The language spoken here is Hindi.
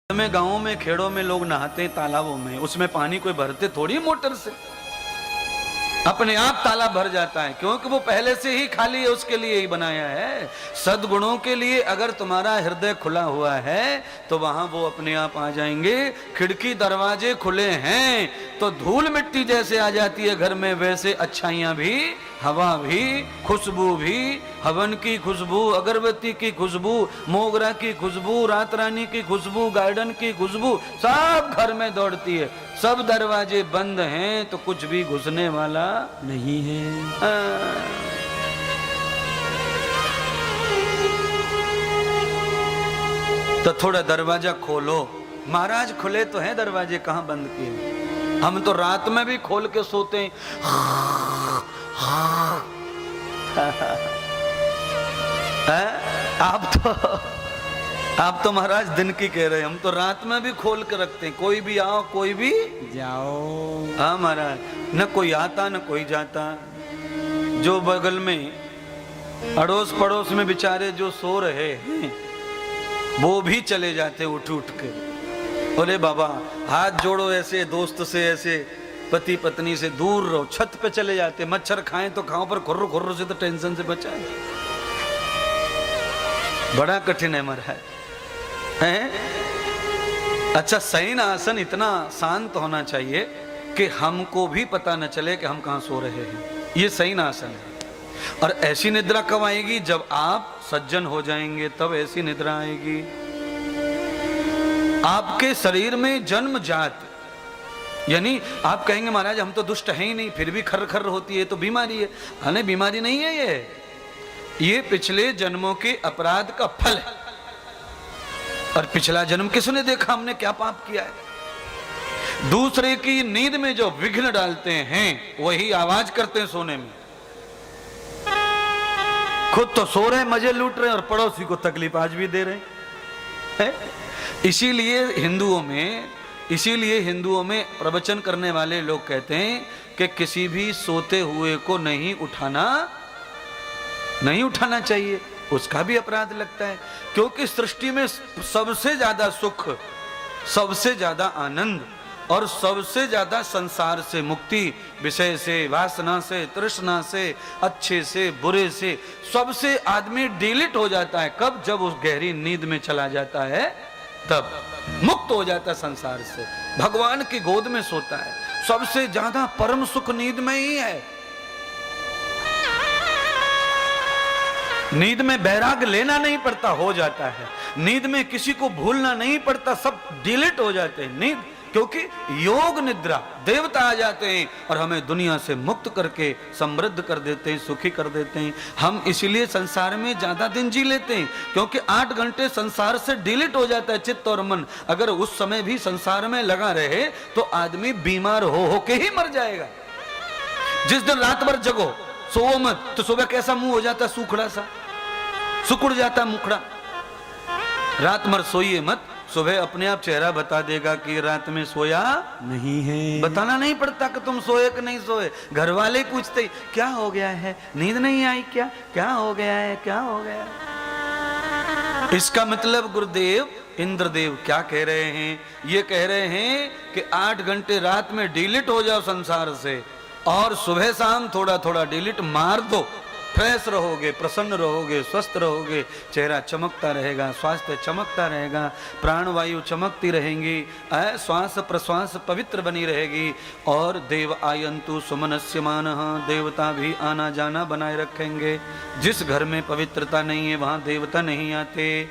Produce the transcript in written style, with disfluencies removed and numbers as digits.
में गांवों में खेड़ों में लोग नहाते हैं तालाबों में, उसमें पानी कोई भरते थोड़ी मोटर से, अपने आप तालाब भर जाता है, क्योंकि वो पहले से ही खाली है, उसके लिए ही बनाया है। सद्गुणों के लिए अगर तुम्हारा हृदय खुला हुआ है तो वहां वो अपने आप आ जाएंगे। खिड़की दरवाजे खुले हैं तो धूल मिट्टी जैसे आ जाती है घर में, वैसे अच्छाइयां भी, हवा भी, खुशबू भी, हवन की खुशबू, अगरबत्ती की खुशबू, मोगरा की खुशबू, रात रानी की खुशबू, गार्डन की खुशबू सब घर में दौड़ती है। सब दरवाजे बंद हैं तो कुछ भी घुसने वाला नहीं है। तो थोड़ा दरवाजा खोलो। महाराज खुले तो हैं दरवाजे, कहां बंद किए? हम तो रात में भी खोल के सोते हैं। आप तो महाराज दिन की कह रहे हैं, हम तो रात में भी खोल के रखते हैं, कोई भी आओ कोई भी जाओ। हाँ महाराज, न कोई आता न कोई जाता। जो बगल में अड़ोस पड़ोस में बेचारे जो सो रहे हैं वो भी चले जाते उठ उठ के। बोले बाबा हाथ जोड़ो, ऐसे दोस्त से, ऐसे पति पत्नी से दूर रहो। छत पे चले जाते, मच्छर खाएं तो खाओ पर खुर्र खुर्र से तो टेंशन से बचाएं। बड़ा कठिन है महाराज हैं? अच्छा, शयन आसन इतना शांत होना चाहिए कि हमको भी पता न चले कि हम कहां सो रहे हैं। ये शयन आसन है। और ऐसी निद्रा कब आएगी? जब आप सज्जन हो जाएंगे, तब ऐसी निद्रा आएगी। आपके शरीर में जन्मजात, यानी आप कहेंगे महाराज हम तो दुष्ट हैं ही नहीं, फिर भी खर्र खर्र होती है तो बीमारी है। अरे बीमारी नहीं है, ये पिछले जन्मों के अपराध का फल है। और पिछला जन्म किसने देखा हमने क्या पाप किया है? दूसरे की नींद में जो विघ्न डालते हैं वही आवाज करते हैं सोने में। खुद तो सो रहे, मजे लूट रहे और पड़ोसी को तकलीफ आज भी दे रहे हैं। इसीलिए हिंदुओं में प्रवचन करने वाले लोग कहते हैं कि किसी भी सोते हुए को नहीं उठाना चाहिए, उसका भी अपराध लगता है। क्योंकि सृष्टि में सबसे ज्यादा सुख, सबसे ज्यादा आनंद और सबसे ज्यादा संसार से मुक्ति, विषय से, वासना से, तृष्णा से, अच्छे से, बुरे से, सबसे आदमी डिलीट हो जाता है। कब? जब उस गहरी नींद में चला जाता है, तब मुक्त हो जाता है संसार से, भगवान की गोद में सोता है। सबसे ज्यादा परम सुख नींद में ही है। नींद में बैराग लेना नहीं पड़ता, हो जाता है। नींद में किसी को भूलना नहीं पड़ता, सब डिलीट हो जाते हैं। नींद, क्योंकि योग निद्रा, देवता आ जाते हैं और हमें दुनिया से मुक्त करके समृद्ध कर देते हैं, सुखी कर देते हैं। हम इसलिए संसार में ज्यादा दिन जी लेते हैं, क्योंकि 8 घंटे संसार से डिलीट हो जाता है चित्त और मन। अगर उस समय भी संसार में लगा रहे तो आदमी बीमार हो के ही मर जाएगा। जिस दिन रात भर जगो, सोओ मत, तो सुबह कैसा मुंह हो जाता है? सूखड़ा सा, सुकुड़ जाता मुखड़ा। रात भर सोइए मत, सुबह अपने आप चेहरा बता देगा कि रात में सोया नहीं है। बताना नहीं पड़ता कि तुम सोए कि नहीं सोए। घर वाले पूछते क्या हो गया है, नींद नहीं आई क्या, क्या हो गया है, क्या हो गया है? इसका मतलब गुरुदेव इंद्रदेव क्या कह रहे हैं? ये कह रहे हैं कि 8 घंटे रात में डिलीट हो जाओ संसार से और सुबह शाम थोड़ा थोड़ा डिलीट मार दो। फ्रेश रहोगे, प्रसन्न रहोगे, स्वस्थ रहोगे, चेहरा चमकता रहेगा, स्वास्थ्य चमकता रहेगा, प्राणवायु चमकती रहेंगी, श्वास प्रश्वास पवित्र बनी रहेगी। और देव आयंतु सुमनस्य मानः, देवता भी आना जाना बनाए रखेंगे। जिस घर में पवित्रता नहीं है वहां देवता नहीं आते।